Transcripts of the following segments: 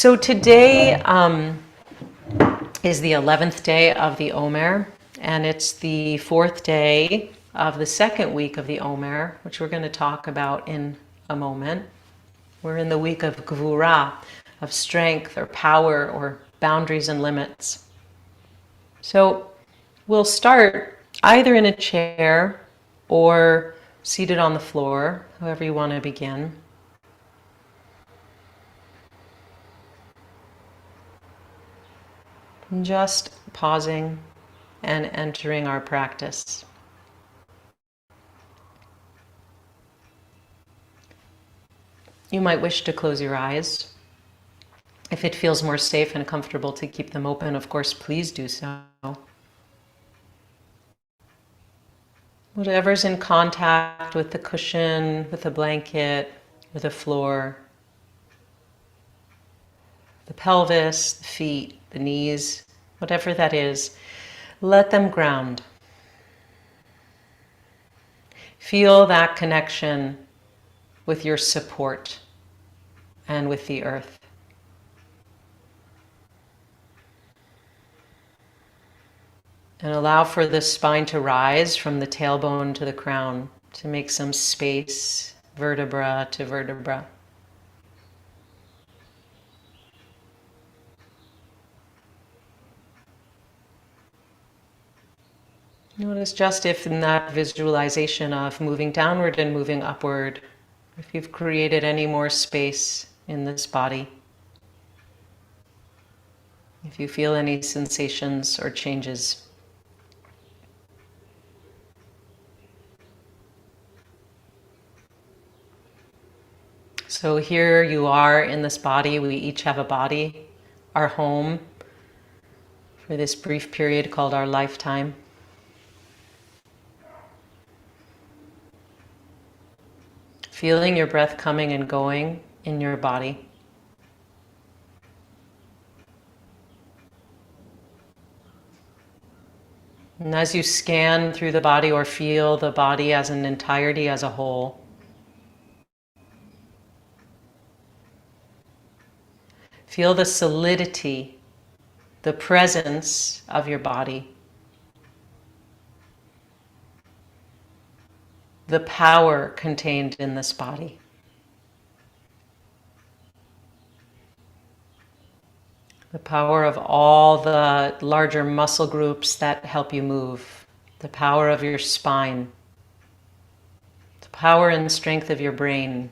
So today is the 11th day of the Omer, and it's the 4th day of the second week of the Omer, which we're going to talk about in a moment. We're in the week of Gvura, of strength or power or boundaries and limits. So we'll start either in a chair or seated on the floor, however you want to begin. Just pausing and entering our practice. You might wish to close your eyes. If it feels more safe and comfortable to keep them open, of course, please do so. Whatever's in contact with the cushion, with the blanket, with the floor, the pelvis, the feet, the knees, whatever that is, let them ground. Feel that connection with your support and with the earth. And allow for the spine to rise from the tailbone to the crown, to make some space, vertebra to vertebra. Notice just if in that visualization of moving downward and moving upward, if you've created any more space in this body. If you feel any sensations or changes. So here you are in this body. We each have a body, our home, for this brief period called our lifetime. Feeling your breath coming and going in your body. And as you scan through the body or feel the body as an entirety, as a whole, feel the solidity, the presence of your body. The power contained in this body. The power of all the larger muscle groups that help you move. The power of your spine. The power and strength of your brain.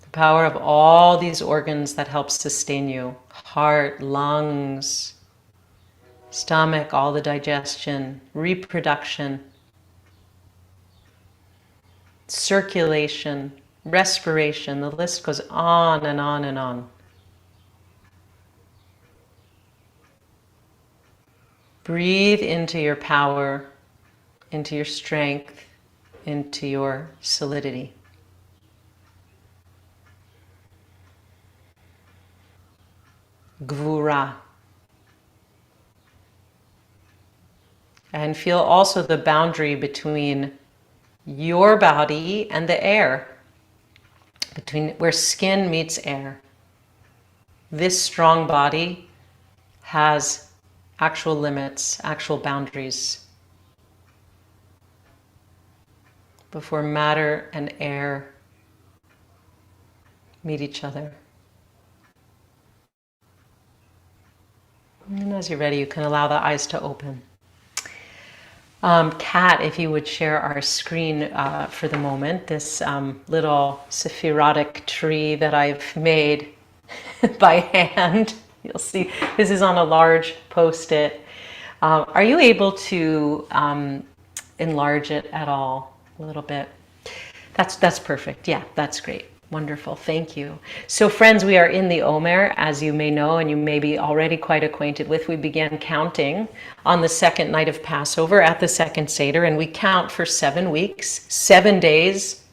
The power of all these organs that help sustain you. Heart, lungs, stomach, all the digestion, reproduction, circulation, respiration, the list goes on and on and on. Breathe into your power, into your strength, into your solidity. Gvura. And feel also the boundary between your body and the air, between where skin meets air. This strong body has actual limits, actual boundaries before matter and air meet each other. And as you're ready, you can allow the eyes to open. Kat, if you would share our screen for the moment, this little sephirotic tree that I've made by hand. You'll see this is on a large Post-it. Are you able to enlarge it at all a little bit? That's perfect. Yeah, that's great. Wonderful. Thank you. So friends, we are in the Omer, as you may know, and you may be already quite acquainted with. We began counting on the second night of Passover at the second Seder, and we count for 7 weeks, 7 days,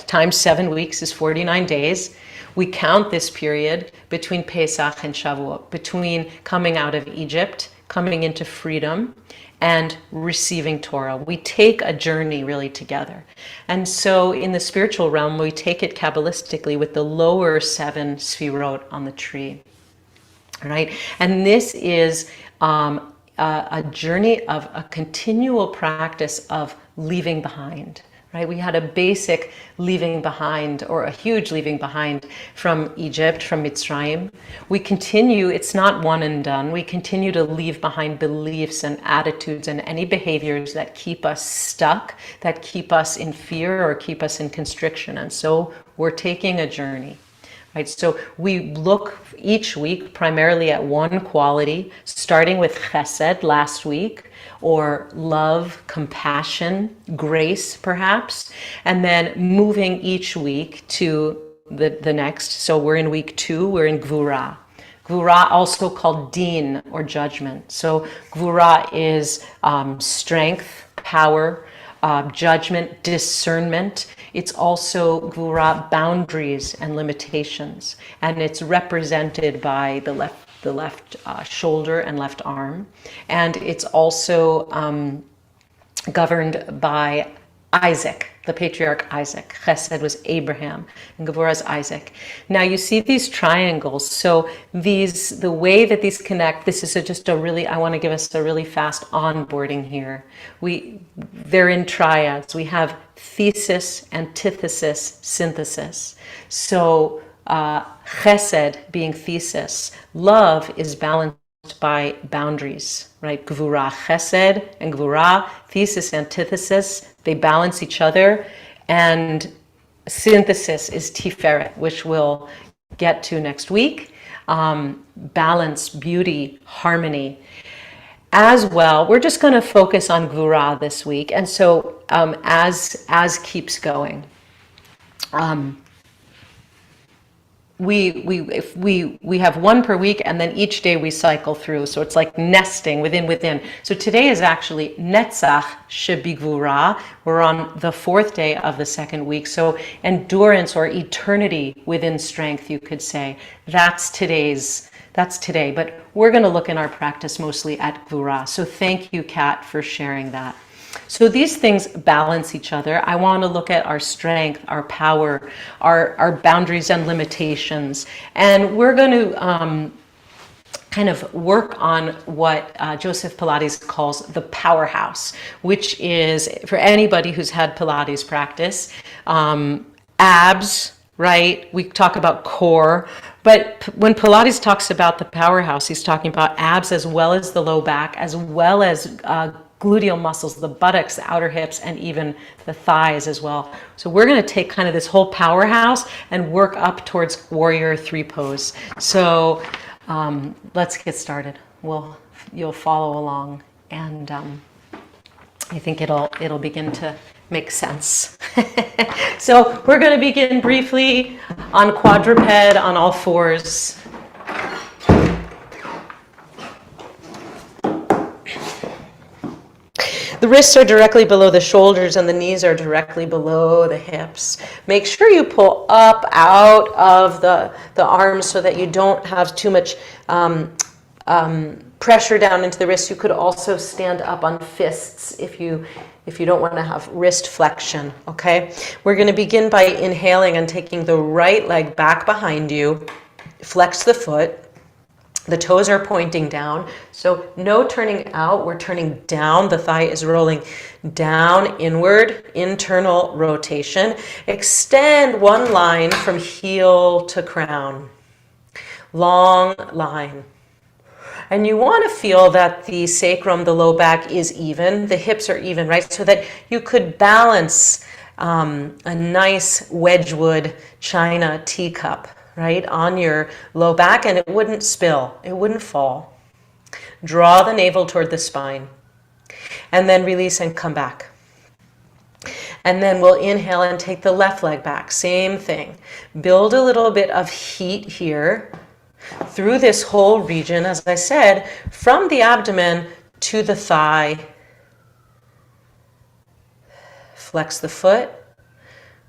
times 7 weeks is 49 days. We count this period between Pesach and Shavuot, between coming out of Egypt, coming into freedom, and receiving Torah. We take a journey really together. And so in the spiritual realm, we take it Kabbalistically with the lower 7 sfirot on the tree. Right? And this is a journey of a continual practice of leaving behind. Right? We had a basic leaving behind, or a huge leaving behind, from Egypt, from Mitzrayim. We continue, it's not one and done. We continue to leave behind beliefs and attitudes and any behaviors that keep us stuck, that keep us in fear or keep us in constriction. And so we're taking a journey. Right, so we look each week primarily at one quality, starting with chesed last week, or love, compassion, grace perhaps, and then moving each week to the next. So we're in week 2, we're in gvura. Gvura, also called din, or judgment. So gvura is strength, power, judgment, discernment. It's also gvura, boundaries and limitations, and it's represented by the left shoulder and left arm, and it's also governed by Isaac, the patriarch Isaac. Chesed was Abraham, and Gevurah is Isaac. Now you see these triangles. So the way that these connect, this is just a really, I want to give us a really fast onboarding here. They're in triads. We have thesis, antithesis, synthesis. So Chesed being thesis, love is balanced by boundaries, right? Gvura, chesed, and gvura, thesis, antithesis, they balance each other. And synthesis is tiferet, which we'll get to next week. Balance, beauty, harmony. As well, we're just going to focus on gvura this week. And so as keeps going. We have one per week, and then each day we cycle through. So it's like nesting within. So today is actually Netzach Shebigvura. We're on the 4th day of the 2nd week. So endurance, or eternity within strength, you could say. That's today. But we're going to look in our practice mostly at Gvura. So thank you, Kat, for sharing that. So these things balance each other. I want to look at our strength, our power, our boundaries and limitations. And we're going to kind of work on what Joseph Pilates calls the powerhouse, which is, for anybody who's had Pilates practice, abs, right? We talk about core. But when Pilates talks about the powerhouse, he's talking about abs as well as the low back, as well as gluteal muscles, the buttocks, the outer hips, and even the thighs as well. So we're going to take kind of this whole powerhouse and work up towards warrior 3 pose. So let's get started. You'll follow along, and I think it'll begin to make sense. So we're going to begin briefly on quadruped, on all fours. The wrists are directly below the shoulders and the knees are directly below the hips. Make sure you pull up out of the arms so that you don't have too much pressure down into the wrists. You could also stand up on fists if you don't want to have wrist flexion, okay? We're going to begin by inhaling and taking the right leg back behind you. Flex the foot. The toes are pointing down, so no turning out, we're turning down. The thigh is rolling down, inward, internal rotation. Extend one line from heel to crown. Long line. And you want to feel that the sacrum, the low back, is even, the hips are even, right? So that you could balance a nice Wedgwood china teacup, right, on your low back, and it wouldn't spill, it wouldn't fall. Draw the navel toward the spine, and then release and come back. And then we'll inhale and take the left leg back, same thing. Build a little bit of heat here through this whole region, as I said, from the abdomen to the thigh. Flex the foot,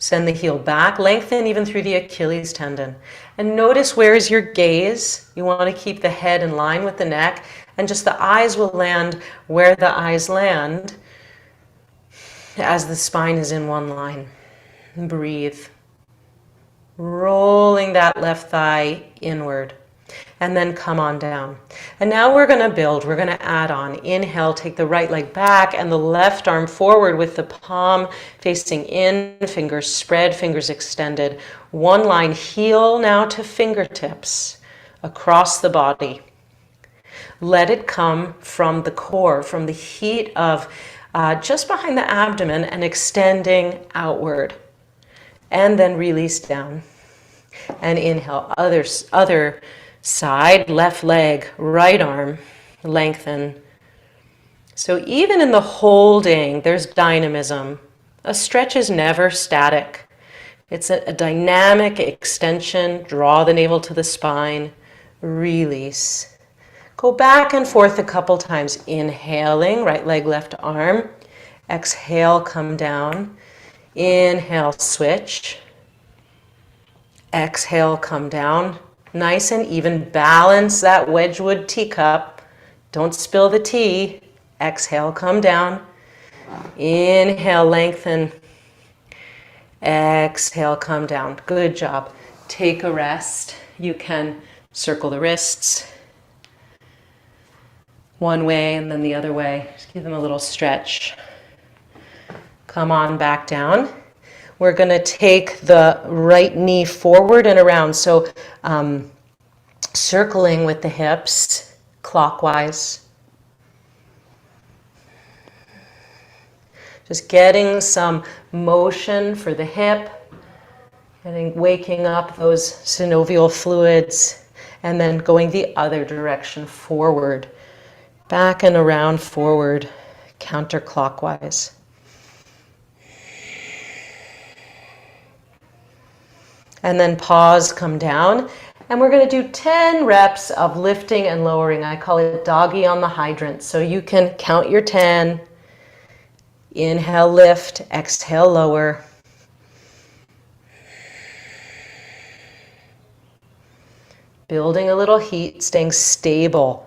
Send the heel back, lengthen even through the Achilles tendon. And notice, where is your gaze? You want to keep the head in line with the neck, and just the eyes will land where the eyes land as the spine is in one line. And breathe. Rolling that left thigh inward. And then come on down. And now we're going to build. We're going to add on. Inhale, take the right leg back and the left arm forward with the palm facing in, fingers spread, fingers extended. One line, heel now to fingertips across the body. Let it come from the core, from the heat of just behind the abdomen and extending outward. And then release down. And inhale, other side, left leg, right arm, lengthen. So even in the holding, there's dynamism. A stretch is never static. It's a dynamic extension. Draw the navel to the spine, release. Go back and forth a couple times. Inhaling, right leg, left arm. Exhale, come down. Inhale, switch. Exhale, come down. Nice and even. Balance that Wedgwood teacup. Don't spill the tea. Exhale, come down. Inhale, lengthen. Exhale, come down. Good job. Take a rest. You can circle the wrists one way and then the other way. Just give them a little stretch. Come on back down. We're going to take the right knee forward and around. So circling with the hips clockwise. Just getting some motion for the hip. Waking up those synovial fluids. And then going the other direction, forward. Back and around, forward, counterclockwise. And then pause, come down. And we're going to do 10 reps of lifting and lowering. I call it doggy on the hydrant. So you can count your 10. Inhale, lift. Exhale, lower. Building a little heat, staying stable.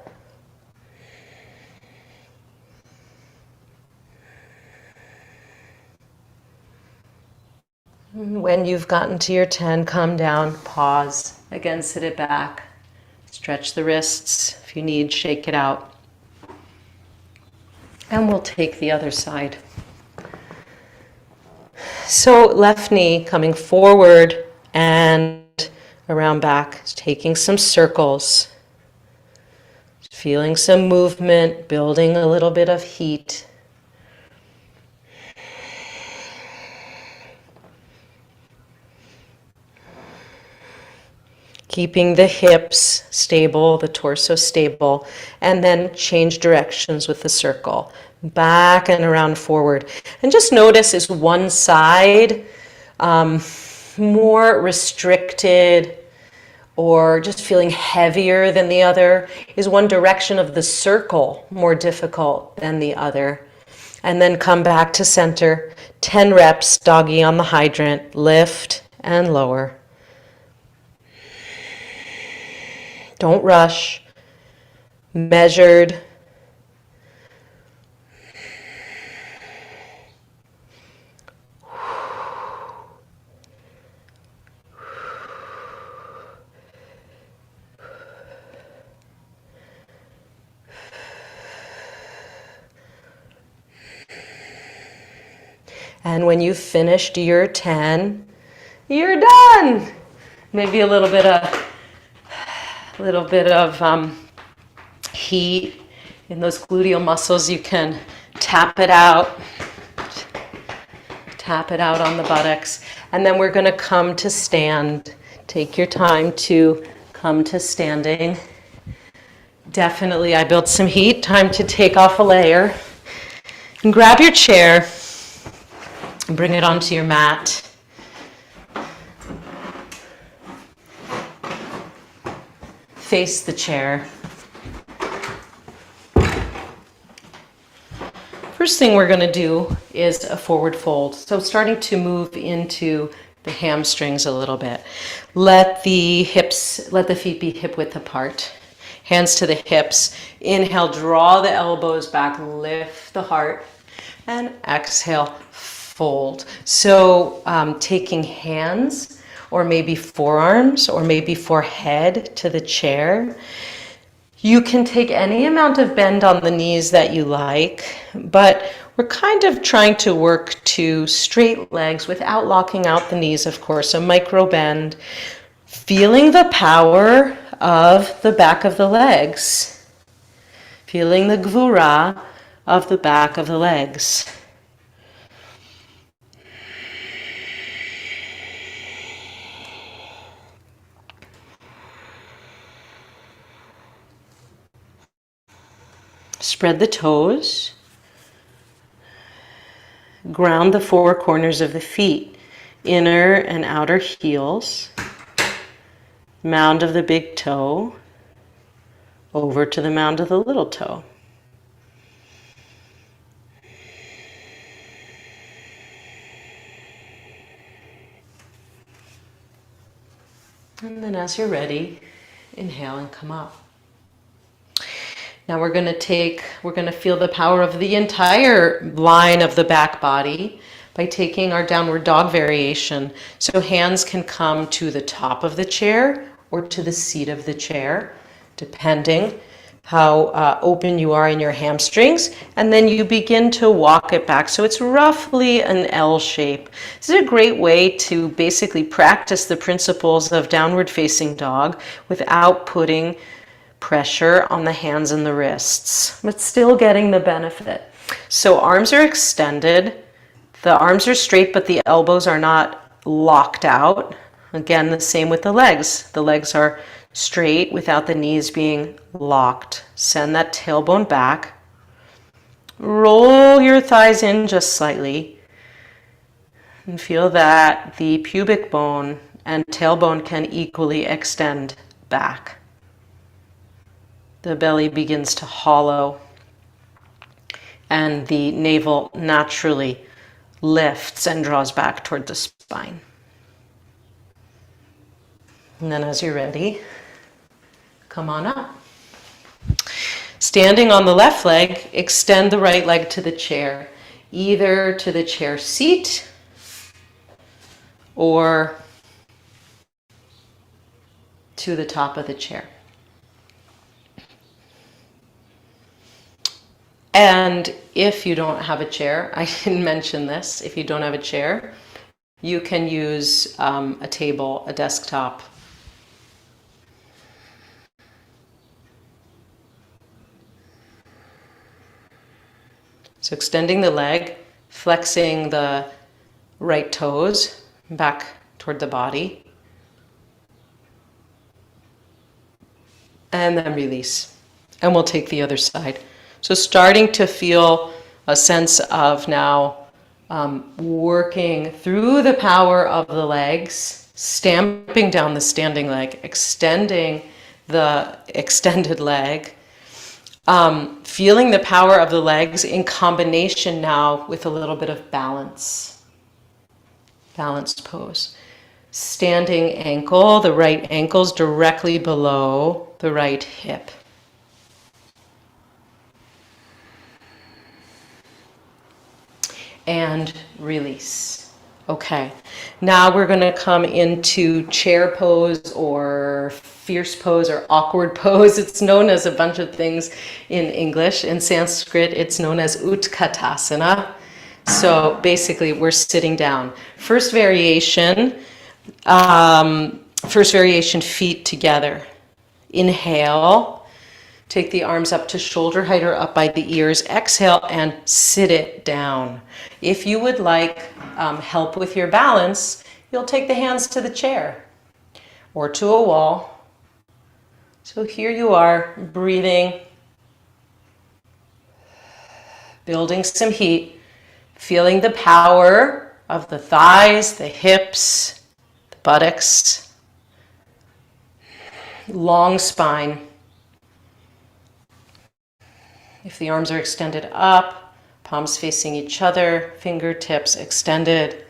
When you've gotten to your 10, come down, pause. Again, sit it back. Stretch the wrists. If you need, shake it out. And we'll take the other side. So left knee coming forward and around back, taking some circles. Feeling some movement, building a little bit of heat. Keeping the hips stable, the torso stable, and then change directions with the circle. Back and around forward. And just notice, is one side more restricted or just feeling heavier than the other? Is one direction of the circle more difficult than the other? And then come back to center. 10 reps, doggy on the hydrant. Lift and lower. Don't rush. Measured. And when you've finished your 10, you're done. Maybe a little bit of heat in those gluteal muscles. You can tap it out on the buttocks. And then we're going to come to stand. Take your time to come to standing. Definitely, I built some heat. Time to take off a layer. And grab your chair and bring it onto your mat. Face the chair. First thing we're going to do is a forward fold. So starting to move into the hamstrings a little bit. Let the feet be hip width apart. Hands to the hips. Inhale, draw the elbows back, lift the heart, and exhale, fold. So taking hands, or maybe forearms, or maybe forehead to the chair. You can take any amount of bend on the knees that you like, but we're kind of trying to work to straight legs without locking out the knees, of course, a micro bend, feeling the power of the back of the legs, feeling the gvura of the back of the legs. Spread the toes. Ground the four corners of the feet, inner and outer heels, mound of the big toe, over to the mound of the little toe. And then as you're ready, inhale and come up. Now we're going to feel the power of the entire line of the back body by taking our downward dog variation. So hands can come to the top of the chair or to the seat of the chair, depending how open you are in your hamstrings. And then you begin to walk it back. So it's roughly an L shape. This is a great way to basically practice the principles of downward facing dog without putting pressure on the hands and the wrists, but still getting the benefit. So arms are extended, the arms are straight, but the elbows are not locked out. Again, the same with the legs. The legs are straight without the knees being locked. Send that tailbone back. Roll your thighs in just slightly. And feel that the pubic bone and tailbone can equally extend back. The belly begins to hollow and the navel naturally lifts and draws back toward the spine. And then as you're ready, come on up. Standing on the left leg, extend the right leg to the chair, either to the chair seat or to the top of the chair. And if you don't have a chair, I didn't mention this, if you don't have a chair, you can use a table, a desktop. So extending the leg, flexing the right toes back toward the body, and then release. And we'll take the other side. So starting to feel a sense of now working through the power of the legs, stamping down the standing leg, extending the extended leg, feeling the power of the legs in combination now with a little bit of balance. Balanced pose. Standing ankle, the right ankle's directly below the right hip. And release. Okay, now we're going to come into chair pose or fierce pose or awkward pose. It's known as a bunch of things in English. In Sanskrit, it's known as Utkatasana. So basically, we're sitting down. First variation, feet together. Inhale. Take the arms up to shoulder height or up by the ears. Exhale and sit it down. If you would like help with your balance, you'll take the hands to the chair or to a wall. So here you are, breathing, building some heat, feeling the power of the thighs, the hips, the buttocks, long spine. If the arms are extended up, palms facing each other, fingertips extended.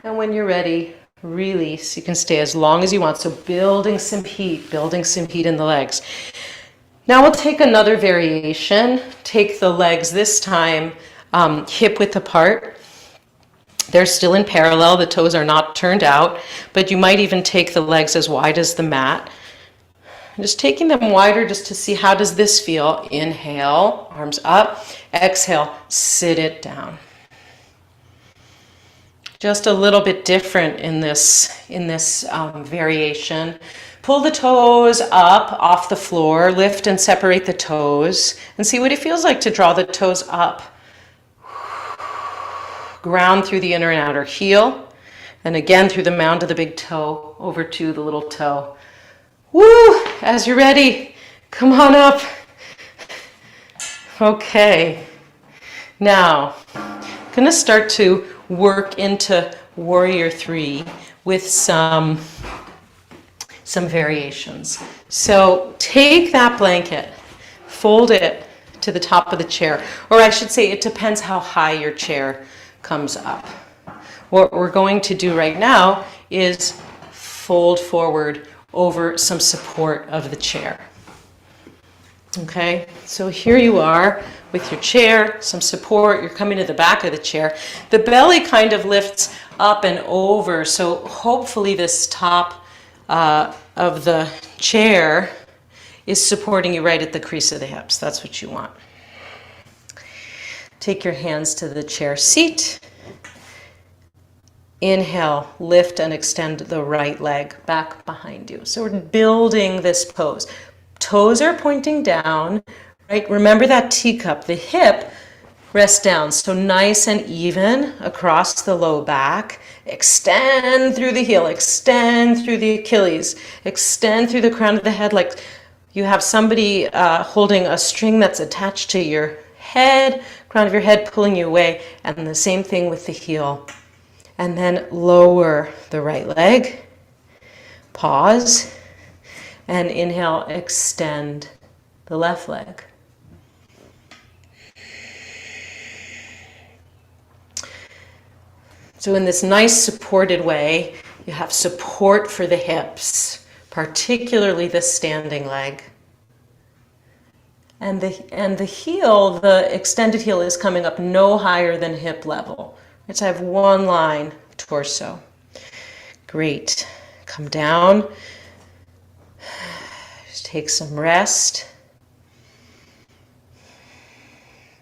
And when you're ready, release. You can stay as long as you want. So building some heat in the legs. Now we'll take another variation. Take the legs this time hip width apart. They're still in parallel. The toes are not turned out, but you might even take the legs as wide as the mat. Just taking them wider just to see how does this feel. Inhale, arms up. Exhale, sit it down. Just a little bit different in this variation. Pull the toes up off the floor, lift and separate the toes, and see what it feels like to draw the toes up. Ground through the inner and outer heel, and again through the mound of the big toe, over to the little toe. Woo! As you're ready, come on up. Okay. Now, I'm gonna start to work into Warrior 3 with some variations. So take that blanket, fold it to the top of the chair, or I should say it depends how high your chair comes up. What we're going to do right now is fold forward over some support of the chair. Okay, so here you are with your chair, some support, you're coming to the back of the chair. The belly kind of lifts up and over, so hopefully this top of the chair is supporting you right at the crease of the hips. That's what you want. Take your hands to the chair seat. Inhale, lift and extend the right leg back behind you. So we're building this pose. Toes are pointing down, right? Remember that teacup, the hip rests down. So nice and even across the low back. Extend through the heel, extend through the Achilles, extend through the crown of the head like you have somebody holding a string that's attached to your head, crown of your head pulling you away, and the same thing with the heel. And then lower the right leg, pause, and inhale, extend the left leg. So in this nice supported way, you have support for the hips, particularly the standing leg. And the heel, the extended heel is coming up no higher than hip level. So I have one line, torso. Great. Come down. Just take some rest.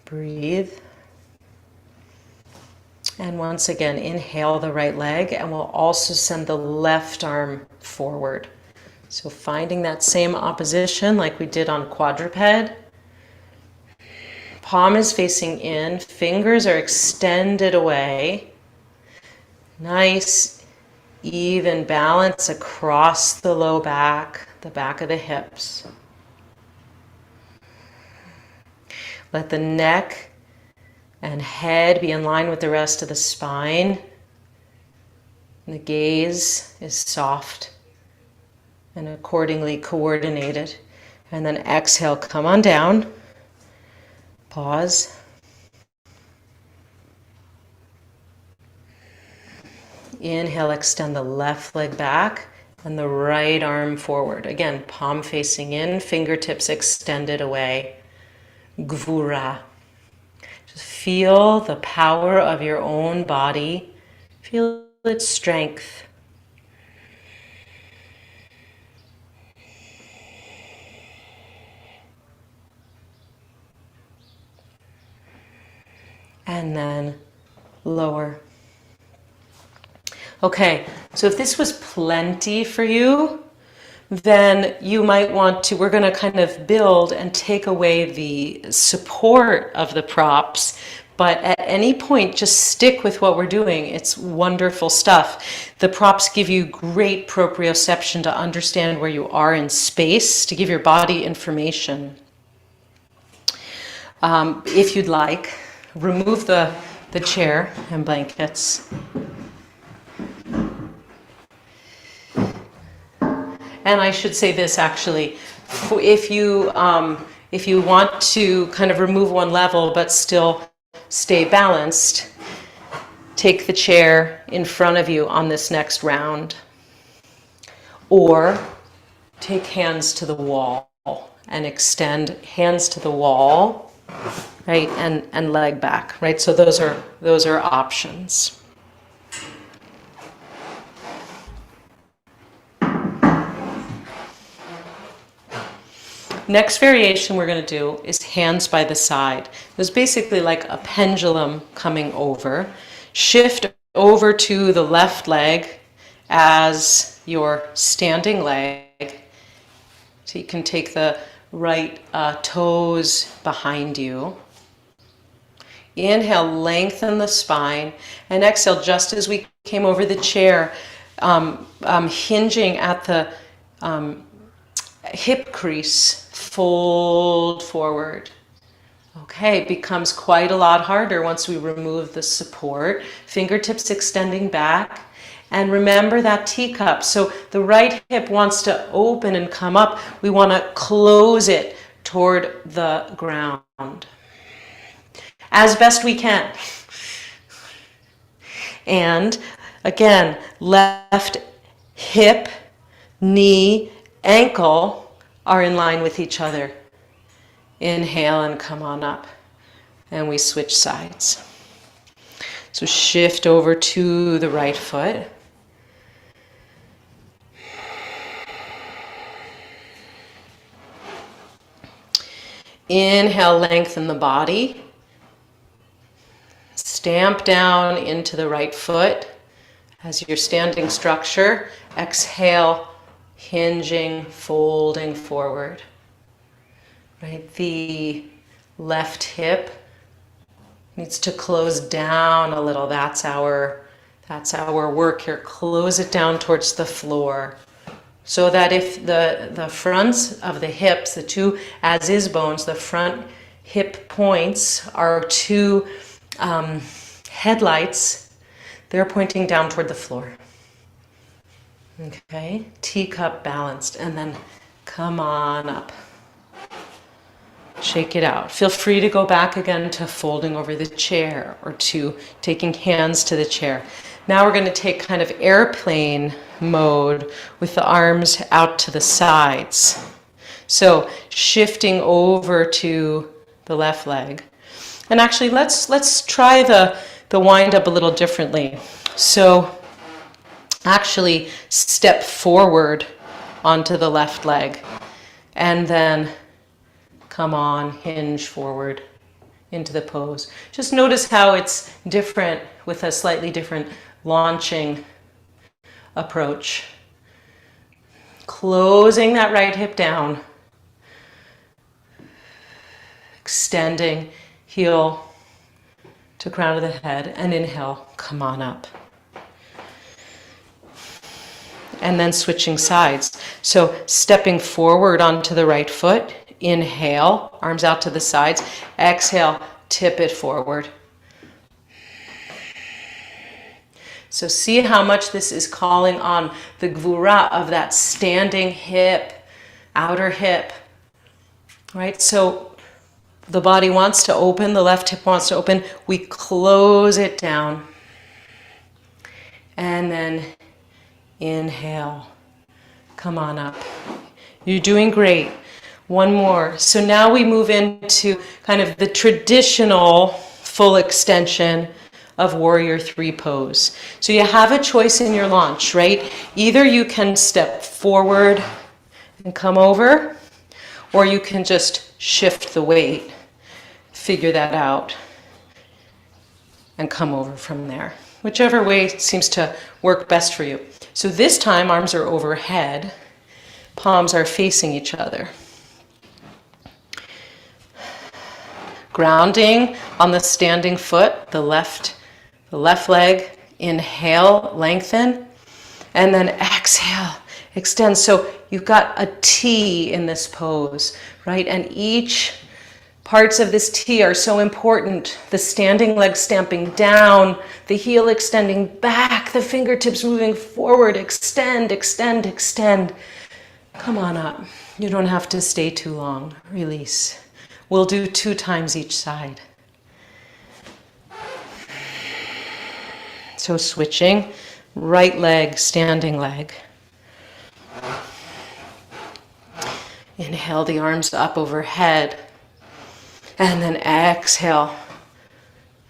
Breathe. And once again, inhale the right leg, and we'll also send the left arm forward. So finding that same opposition like we did on quadruped. Palm is facing in, fingers are extended away. Nice, even balance across the low back, the back of the hips. Let the neck and head be in line with the rest of the spine. And the gaze is soft and accordingly coordinated. And then exhale, come on down. Pause. Inhale, extend the left leg back and the right arm forward. Again, palm facing in, fingertips extended away. Gvura. Just feel the power of your own body. Feel its strength. And then lower. Okay, so if this was plenty for you, then you might want to, we're going to kind of build and take away the support of the props, but at any point just stick with what we're doing. It's wonderful stuff. The props give you great proprioception to understand where you are in space, to give your body information. If you'd like, remove the chair and blankets. And I should say this actually, if you want to kind of remove one level but still stay balanced, take the chair in front of you on this next round. Or take hands to the wall and extend hands to the wall, right? And leg back, right? So those are options. Next variation we're going to do is hands by the side. It's basically like a pendulum coming over. Shift over to the left leg as your standing leg. So you can take the right toes behind you. Inhale, lengthen the spine, and exhale just as we came over the chair, hinging at the hip crease, fold forward. Okay, it becomes quite a lot harder once we remove the support. Fingertips extending back. And remember that teacup. So the right hip wants to open and come up. We want to close it toward the ground as best we can. And again, left hip, knee, ankle are in line with each other. Inhale and come on up. And we switch sides. So shift over to the right foot. Inhale, lengthen the body. Stamp down into the right foot as your standing structure. Exhale, hinging, folding forward. Right, the left hip needs to close down a little. That's our work here. Close it down towards the floor. So that if the fronts of the hips, the two as-is bones, the front hip points are two headlights, they're pointing down toward the floor. Okay, teacup balanced, and then come on up. Shake it out. Feel free to go back again to folding over the chair or to taking hands to the chair. Now we're going to take kind of airplane mode with the arms out to the sides. So shifting over to the left leg. And actually let's try the wind up a little differently. So actually step forward onto the left leg and then come on, hinge forward into the pose. Just notice how it's different with a slightly different launching approach. Closing that right hip down. Extending heel to crown of the head, and inhale, come on up. And then switching sides. So stepping forward onto the right foot. Inhale, arms out to the sides. Exhale, tip it forward. So see how much this is calling on the gvura of that standing hip, outer hip, right? So the body wants to open, the left hip wants to open. We close it down. And then inhale, come on up. You're doing great. One more. So now we move into kind of the traditional full extension of Warrior 3 pose. So you have a choice in your launch, right? Either you can step forward and come over, or you can just shift the weight, figure that out, and come over from there. Whichever way seems to work best for you. So this time, arms are overhead, palms are facing each other. Grounding on the standing foot, the left leg, inhale, lengthen, and then exhale, extend. So you've got a T in this pose, right? And each parts of this T are so important. The standing leg stamping down, the heel extending back, the fingertips moving forward, extend, extend, extend. Come on up. You don't have to stay too long. Release. We'll do 2 times each side. So switching, right leg, standing leg. Inhale the arms up overhead. And then exhale,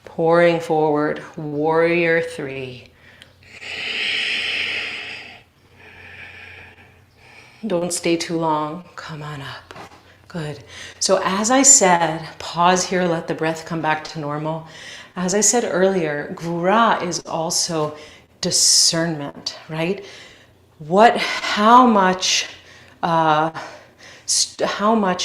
pouring forward, warrior 3. Don't stay too long, come on up. Good. So as I said, pause here, let the breath come back to normal. As I said earlier, gvura is also discernment, right? How much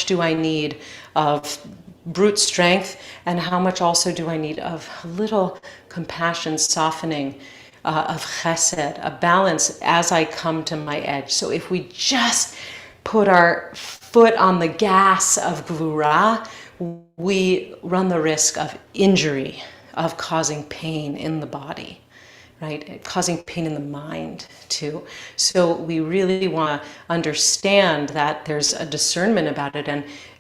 do I need of brute strength, and how much also do I need of a little compassion, softening, of chesed, a balance as I come to my edge. So if we just put our foot on the gas of gvura, we run the risk of injury, of causing pain in the body, right? Causing pain in the mind too. So we really want to understand that there's a discernment about it,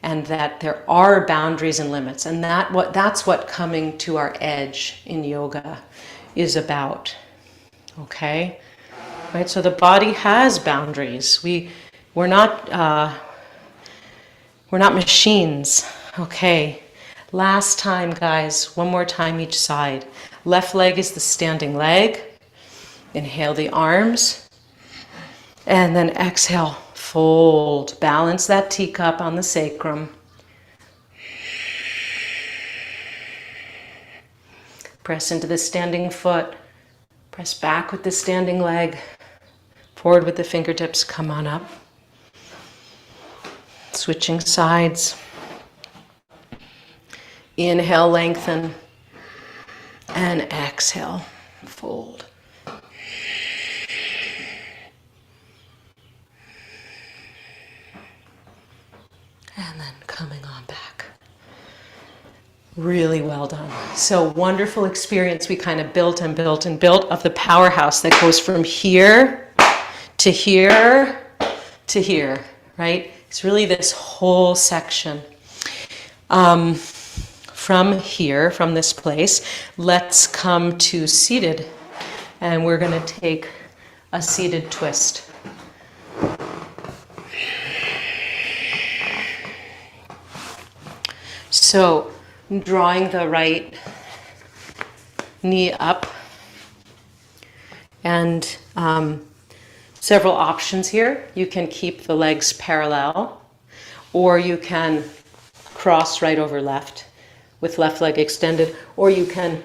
and that there are boundaries and limits. And that's what coming to our edge in yoga is about. Okay? Right? So the body has boundaries. We're not machines. Okay. Last time, guys, one more time each side. Left leg is the standing leg. Inhale the arms. And then exhale, fold. Balance that teacup on the sacrum. Press into the standing foot. Press back with the standing leg. Forward with the fingertips. Come on up. Switching sides. Inhale, lengthen. And exhale, fold. And then coming on back. Really well done. So wonderful experience. We kind of built and built and built of the powerhouse that goes from here to here to here, right? It's really this whole section. From here, from this place, let's come to seated. And we're going to take a seated twist. So, drawing the right knee up, and several options here. You can keep the legs parallel, or you can cross right over left with left leg extended, or you can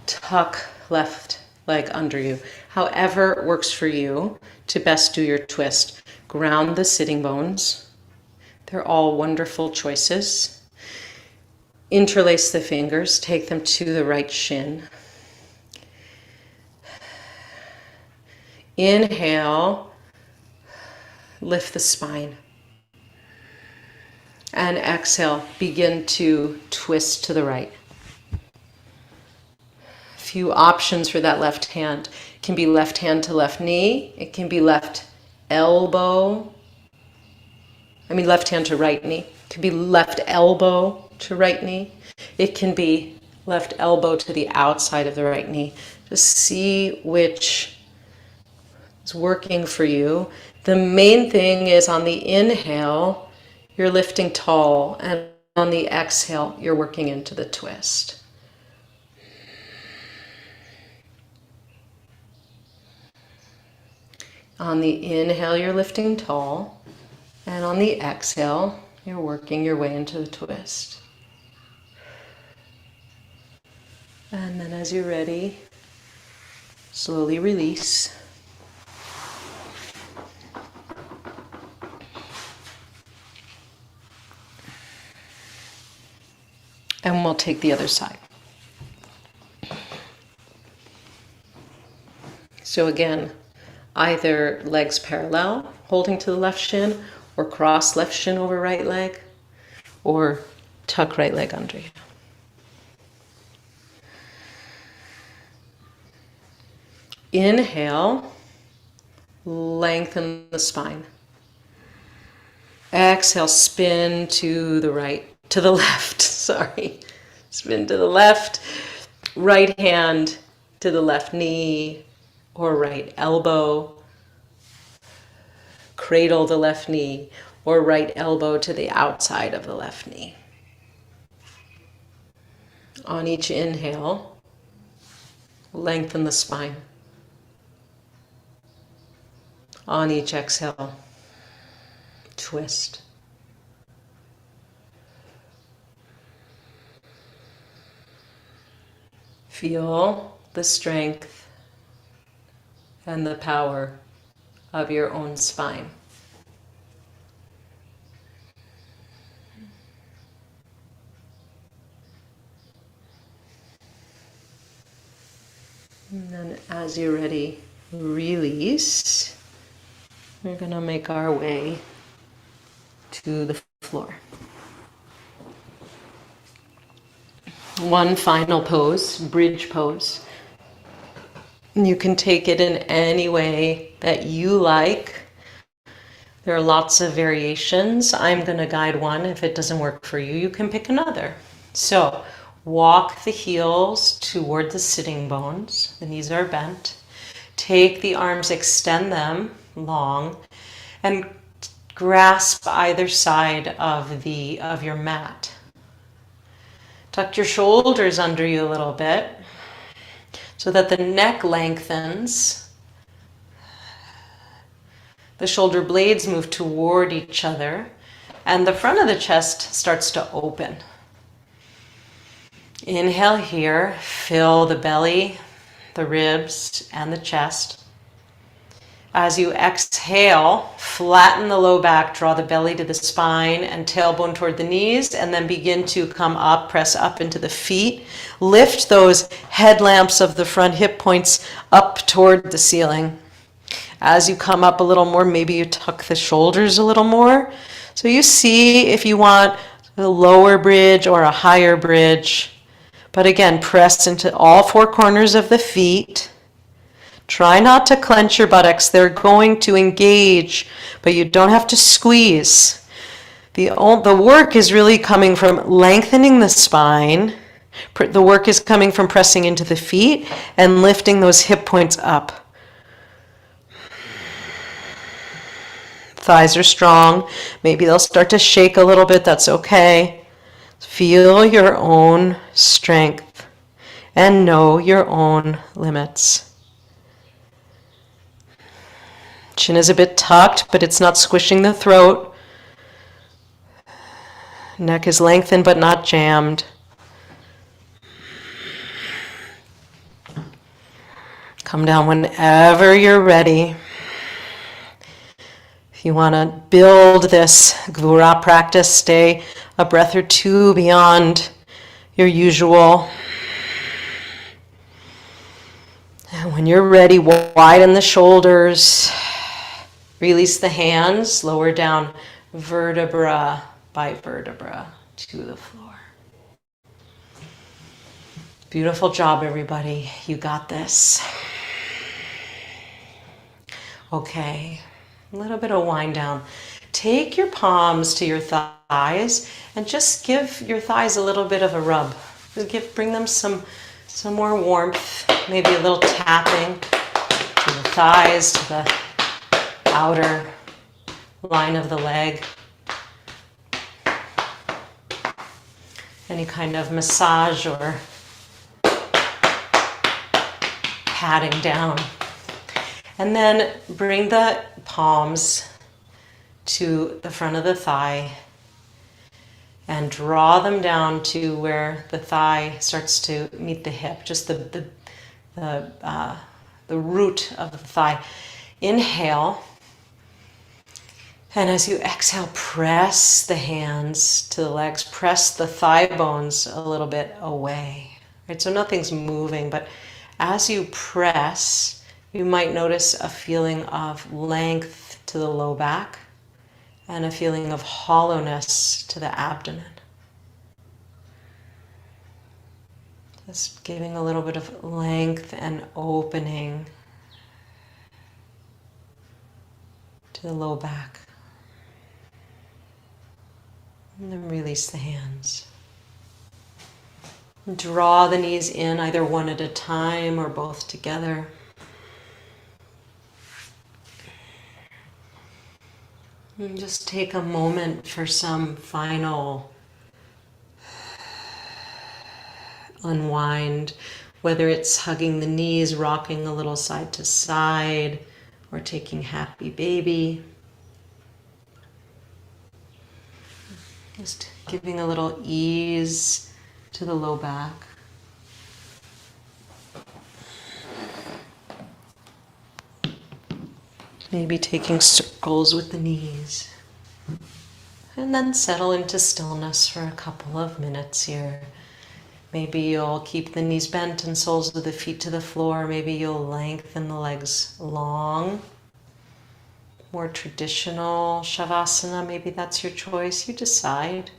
tuck left leg under you. However works for you to best do your twist. Ground the sitting bones. They're all wonderful choices. Interlace the fingers, take them to the right shin. Inhale, lift the spine. And exhale, begin to twist to the right. A few options for that left hand. It can be left hand to left knee. It can be left hand to right knee. It can be left elbow to right knee. It can be left elbow to the outside of the right knee. Just see which is working for you. The main thing is on the inhale, you're lifting tall, and on the exhale, you're working into the twist. On the inhale, you're lifting tall, and on the exhale, you're working your way into the twist. And then as you're ready, slowly release. And we'll take the other side. So again, either legs parallel, holding to the left shin, or cross left shin over right leg, or tuck right leg under you. Inhale, lengthen the spine. Exhale, spin to the right, to the left, sorry. Spin to the left, right hand to the left knee or right elbow. Cradle the left knee or right elbow to the outside of the left knee. On each inhale, lengthen the spine. On each exhale, twist. Feel the strength and the power of your own spine. And then as you're ready, release. We're going to make our way to the floor. One final pose, bridge pose. You can take it in any way that you like. There are lots of variations. I'm going to guide one. If it doesn't work for you, you can pick another. So walk the heels toward the sitting bones. The knees are bent. Take the arms, extend them long, and grasp either side of your mat. Tuck your shoulders under you a little bit so that the neck lengthens. The shoulder blades move toward each other, and the front of the chest starts to open. Inhale here, fill the belly, the ribs, and the chest. As you exhale, flatten the low back, draw the belly to the spine and tailbone toward the knees, and then begin to come up, press up into the feet. Lift those headlamps of the front hip points up toward the ceiling. As you come up a little more, maybe you tuck the shoulders a little more. So you see if you want a lower bridge or a higher bridge. But again, press into all four corners of the feet. Try not to clench your buttocks. They're going to engage, but you don't have to squeeze. The work is really coming from lengthening the spine. The work is coming from pressing into the feet and lifting those hip points up. Thighs are strong. Maybe they'll start to shake a little bit. That's okay. Feel your own strength and know your own limits. Chin is a bit tucked, but it's not squishing the throat. Neck is lengthened, but not jammed. Come down whenever you're ready. If you want to build this Gvura practice, stay a breath or two beyond your usual. And when you're ready, widen the shoulders. Release the hands, lower down vertebra by vertebra to the floor. Beautiful job, everybody. You got this. Okay, a little bit of wind down. Take your palms to your thighs and just give your thighs a little bit of a rub. Bring them some more warmth, maybe a little tapping to the thighs, to the outer line of the leg. Any kind of massage or patting down. And then bring the palms to the front of the thigh and draw them down to where the thigh starts to meet the hip, just the root of the thigh. Inhale. And as you exhale, press the hands to the legs, press the thigh bones a little bit away. Right? So nothing's moving, but as you press, you might notice a feeling of length to the low back and a feeling of hollowness to the abdomen. Just giving a little bit of length and opening to the low back. And then release the hands. Draw the knees in, either one at a time or both together. And just take a moment for some final unwind, whether it's hugging the knees, rocking a little side to side, or taking happy baby. Just giving a little ease to the low back. Maybe taking circles with the knees. And then settle into stillness for a couple of minutes here. Maybe you'll keep the knees bent and soles of the feet to the floor. Maybe you'll lengthen the legs long. More traditional Shavasana, maybe that's your choice. You decide.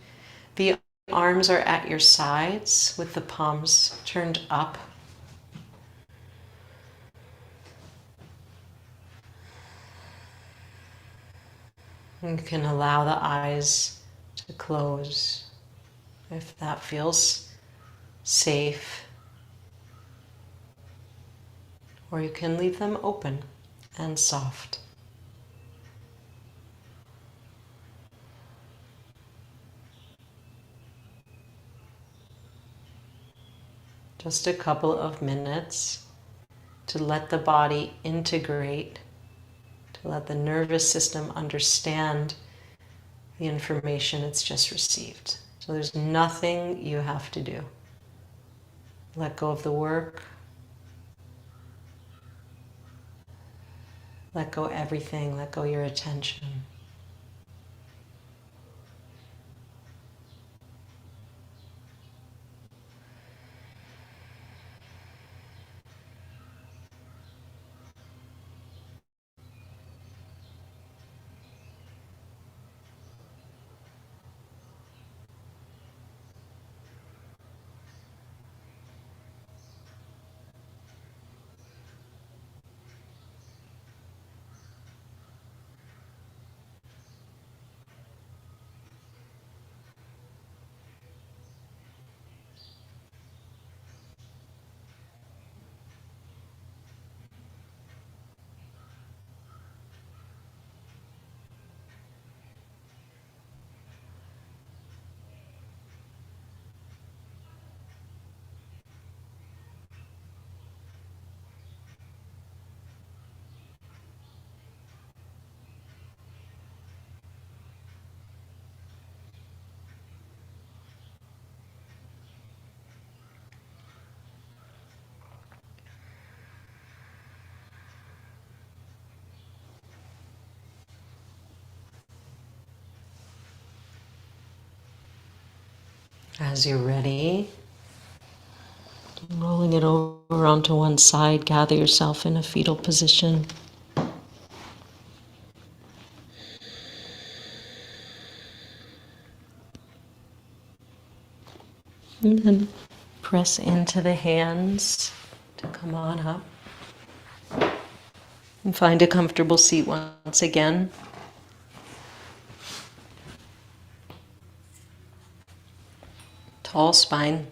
The arms are at your sides with the palms turned up. You can allow the eyes to close if that feels safe, or you can leave them open and soft. Just a couple of minutes to let the body integrate, to let the nervous system understand the information it's just received. So there's nothing you have to do. Let go of the work. Let go everything. Let go your attention. As you're ready, rolling it over onto one side, gather yourself in a fetal position. And then press into the hands to come on up. And find a comfortable seat once again. Tall spine.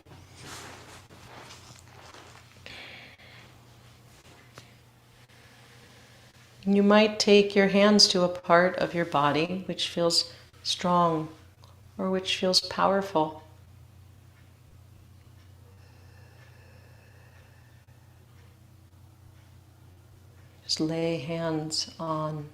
You might take your hands to a part of your body which feels strong or which feels powerful. Just lay hands on.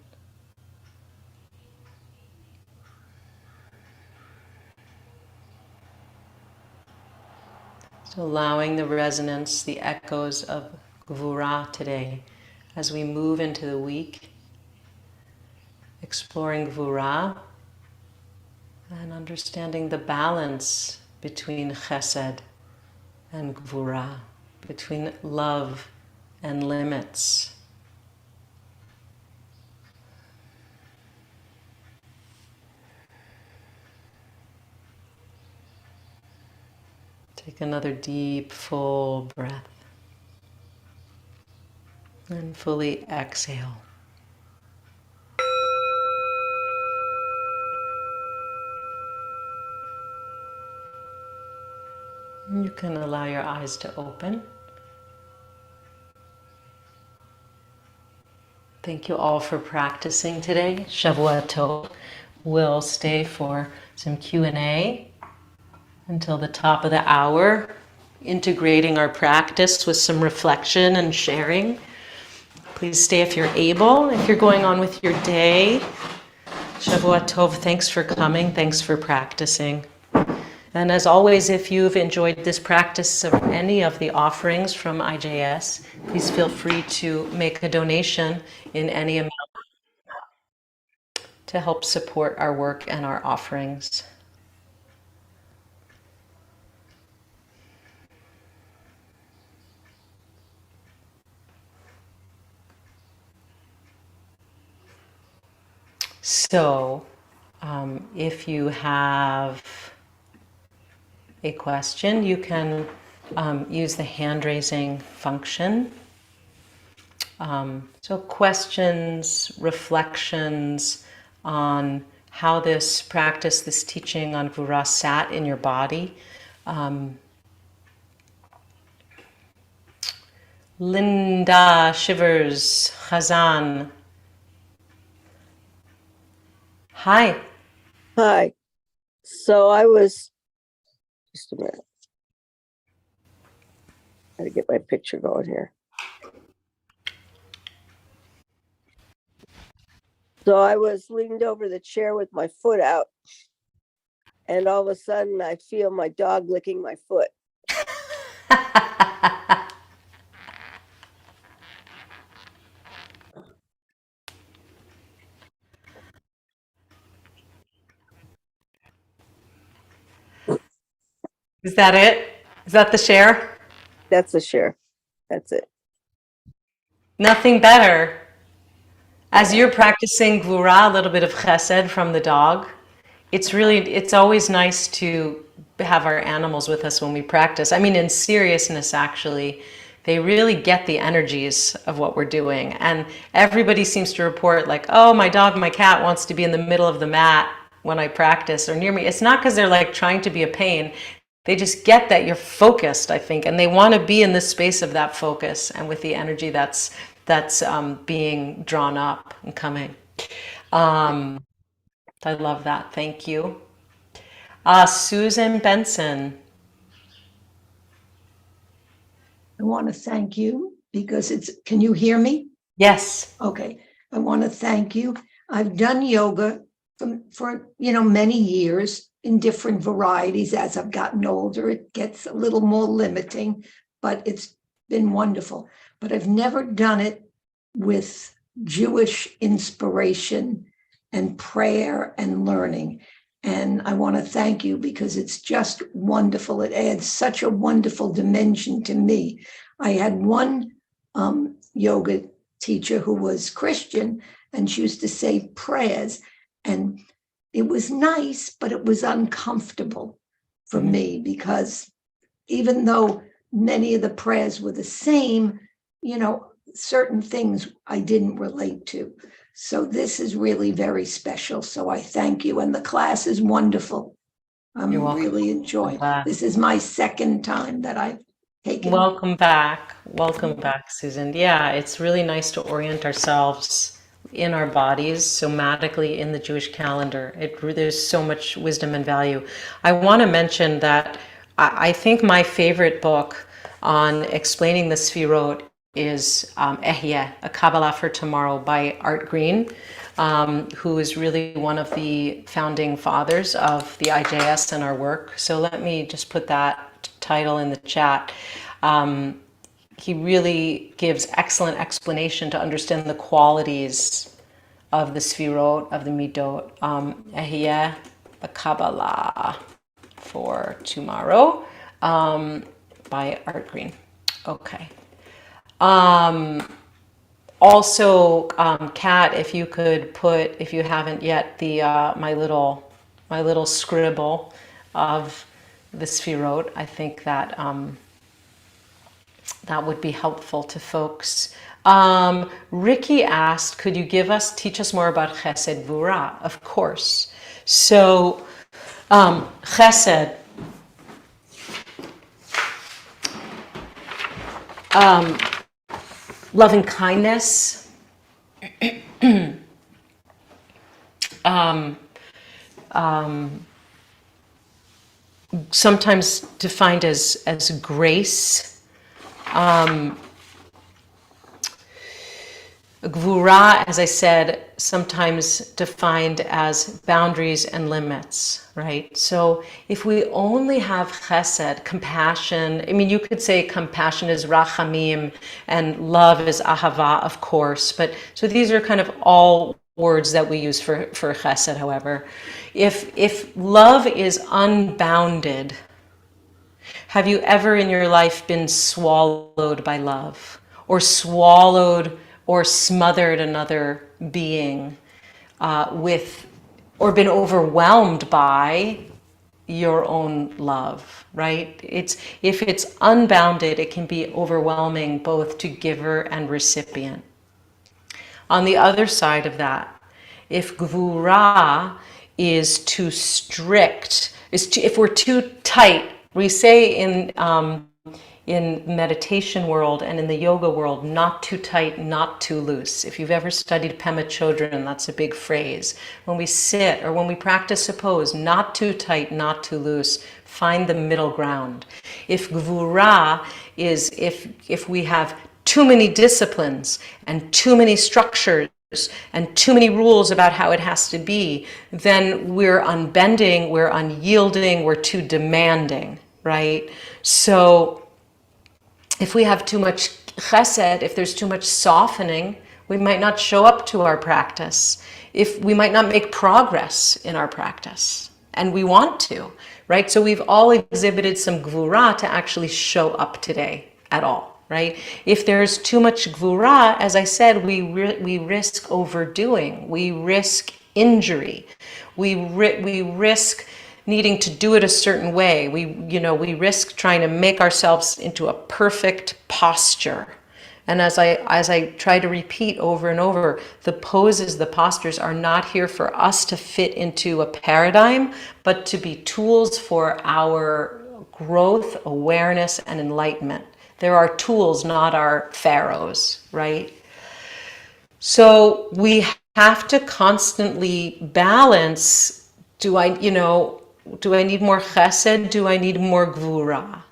So allowing the resonance, the echoes of Gvura today as we move into the week, exploring Gvura and understanding the balance between Chesed and Gvura, between love and limits. Take another deep, full breath and fully exhale. You can allow your eyes to open. Thank you all for practicing today. Shavua Tov. We'll stay for some Q&A until the top of the hour, integrating our practice with some reflection and sharing. Please stay if you're able. If you're going on with your day, Shavua Tov, thanks for coming. Thanks for practicing. And as always, if you've enjoyed this practice of any of the offerings from IJS, please feel free to make a donation in any amount to help support our work and our offerings. So, if you have a question, you can use the hand raising function. So questions, reflections on how this practice, this teaching on Gvura sat in your body. Linda Shivers, Khazan. Hi. Hi. So I was, just a minute. I gotta get my picture going here. So I was leaned over the chair with my foot out, and all of a sudden I feel my dog licking my foot. Is that it? Is that the share? That's a share. That's it. Nothing better. As you're practicing Gvura, a little bit of chesed from the dog, it's always nice to have our animals with us when we practice. I mean, in seriousness, actually, they really get the energies of what we're doing. And everybody seems to report like, oh, my dog, my cat wants to be in the middle of the mat when I practice or near me. It's not because they're like trying to be a pain. They just get that you're focused, I think, and they want to be in the space of that focus and with the energy that's being drawn up and coming. I love that. Thank you. Susan Benson. I want to thank you because can you hear me? Yes. Okay. I want to thank you. I've done yoga for many years in different varieties. As I've gotten older, it gets a little more limiting, but it's been wonderful. But I've never done it with Jewish inspiration and prayer and learning. And I want to thank you because it's just wonderful. It adds such a wonderful dimension to me. I had one yoga teacher who was Christian, and she used to say prayers. And it was nice, but it was uncomfortable for me because even though many of the prayers were the same, certain things I didn't relate to. So this is really very special. So I thank you. And the class is wonderful. I'm really enjoying it. This is my second time that I've taken. Welcome back. Welcome back, Susan. Yeah, it's really nice to orient ourselves in our bodies somatically in the Jewish calendar. There's so much wisdom and value. I want to mention that I think my favorite book on explaining the Sfirot is Ehyeh, A Kabbalah for Tomorrow by Art Green, who is really one of the founding fathers of the IJS and our work. So let me just put that title in the chat. He really gives excellent explanation to understand the qualities of the Sfirot, of the Midot. Ehyeh, A Kabbalah for Tomorrow by Art Green. Okay. Also, Kat, if you could put, if you haven't yet, the my little scribble of the Sfirot, I think that that would be helpful to folks. Ricky asked, could you teach us more about Chesed Gvura? Of course. So, Chesed, loving kindness, sometimes defined as grace. Gvura, as I said, sometimes defined as boundaries and limits, right? So if we only have chesed, compassion, I mean, you could say compassion is rachamim and love is ahava, of course, but so these are kind of all words that we use for chesed, however. If love is unbounded, have you ever in your life been swallowed by love, or swallowed or smothered another being or been overwhelmed by your own love, right? If it's unbounded, it can be overwhelming both to giver and recipient. On the other side of that, if gvura is too strict, if we're too tight, we say in meditation world and in the yoga world, not too tight, not too loose. If you've ever studied Pema Chodron, that's a big phrase. When we sit or when we practice a pose, not too tight, not too loose, find the middle ground. If gvura is, if we have too many disciplines and too many structures and too many rules about how it has to be, then we're unbending, we're unyielding, we're too demanding, right? So if we have too much chesed, if there's too much softening, we might not show up to our practice. If we might not make progress in our practice, and we want to, right? So we've all exhibited some gvura to actually show up today at all, right? If there's too much gvura, as I said, we risk overdoing, we risk injury, we risk needing to do it a certain way. We risk trying to make ourselves into a perfect posture. And as I try to repeat over and over, the poses, the postures are not here for us to fit into a paradigm, but to be tools for our growth, awareness, and enlightenment. There are tools, not our pharaohs, right? So we have to constantly balance, do I need more chesed? Do I need more gvura?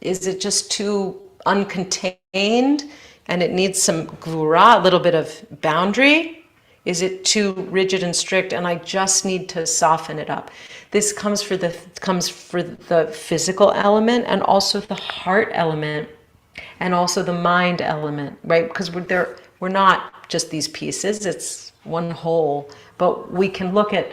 Is it just too uncontained and it needs some gvura, a little bit of boundary? Is it too rigid and strict and I just need to soften it up? This comes for the physical element and also the heart element and also the mind element, right? Because we're not just these pieces, it's one whole, but we can look at,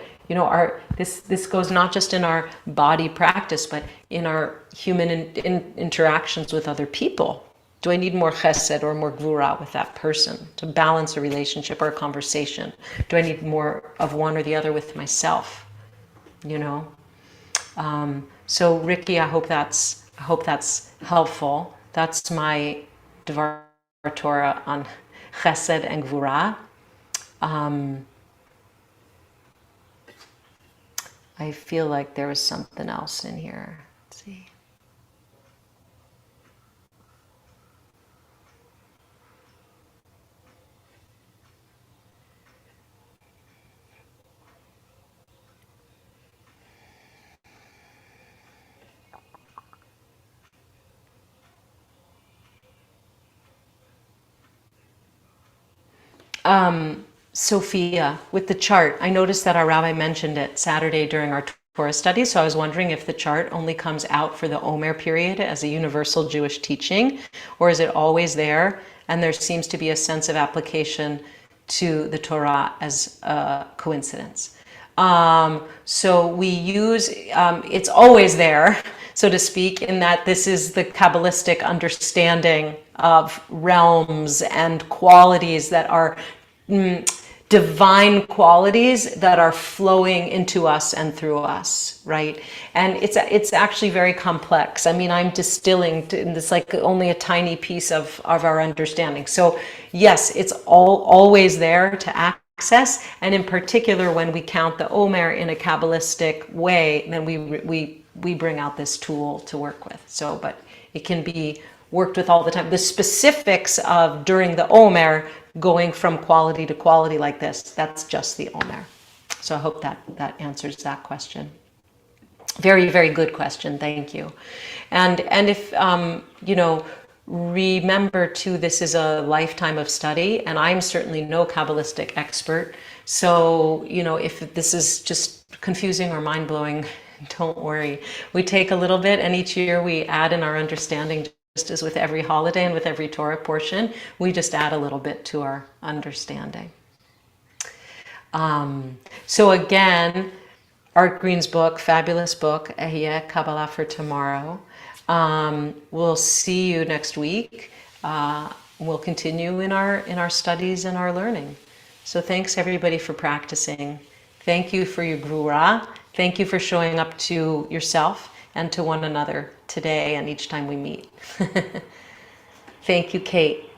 this goes not just in our body practice, but in our human interactions with other people. Do I need more chesed or more gvura with that person to balance a relationship or a conversation? Do I need more of one or the other with myself? So Ricky, I hope that's helpful. That's my Dvar Torah on chesed and gvura. I feel like there was something else in here. Let's see. Sophia, with the chart, I noticed that our rabbi mentioned it Saturday during our Torah study, so I was wondering if the chart only comes out for the Omer period as a universal Jewish teaching, or is it always there? And there seems to be a sense of application to the Torah as a coincidence. So we use, it's always there, so to speak, in that this is the Kabbalistic understanding of realms and qualities that are divine qualities that are flowing into us and through us, right? And it's actually very complex. I mean, I'm distilling, it's like only a tiny piece of our understanding. So yes, it's always there to access, and in particular when we count the Omer in a Kabbalistic way, then we bring out this tool to work with. So, but It can be worked with all the time. The specifics of during the Omer going from quality to quality like this, that's just the Omer. So I hope that answers that question. Very, very good question. Thank you. And if, remember too, this is a lifetime of study, and I'm certainly no Kabbalistic expert. So, if this is just confusing or mind-blowing, don't worry. We take a little bit, and each year we add in our understanding, just as with every holiday and with every Torah portion, we just add a little bit to our understanding. So again, Art Green's book, fabulous book, Ehyeh Kabbalah for Tomorrow. We'll see you next week. We'll continue in our studies and our learning. So thanks everybody for practicing. Thank you for your grura. Thank you for showing up to yourself and to one another today and each time we meet. Thank you, Kate.